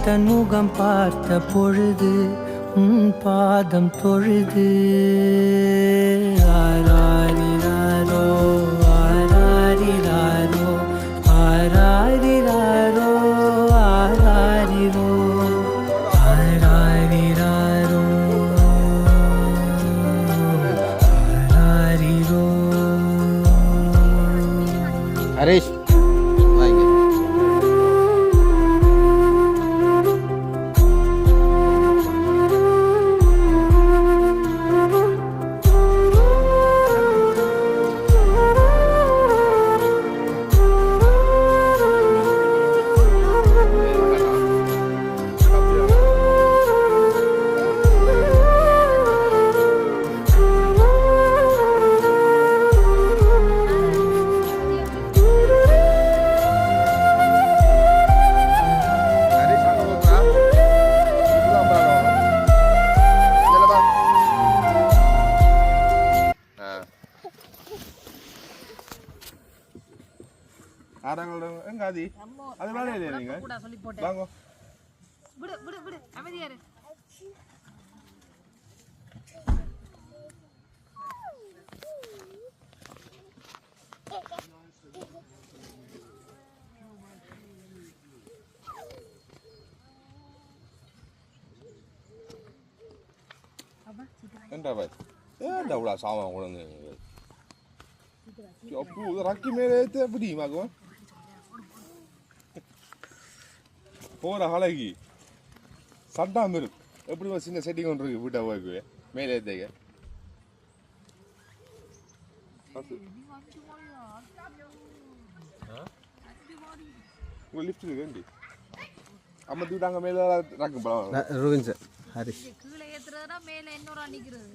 தன் முகம் பார்த்த பொழுது உன் பாதம் தொழுது ஆராரிராரோ ஆராரிராரோ ஆராரிராரோ ஆராரிரோ ஆராரிராரோ ஆராரிரோ. ஹரீஷ் எங்காதி அது வேலை இல்லையா நீங்க வாங்க விடு விடு விடு அமைதியாரு. என்ன பாய் ஏன்டா இவ்வளோ சாமான் கொண்டு அப்போ ரக்கி மேலே ஏற்ற எப்படி மாக்குவோம் போகிற அழகி சட்டாம இருக்கு எப்படி ஒரு சின்ன செட்டிங் ஒன்று இருக்கு வீட்டை போய்க்குவே மேலே ஏற்றுக்க உங்கள் லிஃப்ட் இருக்கு வேண்டி அம்மா தூட்டாங்க மேலே ரக்கம் பழம் ருவின் சார் ஹரிஷ் கீழே ஏத்துறதுனா மேல இன்னொரு நிக்கிறது.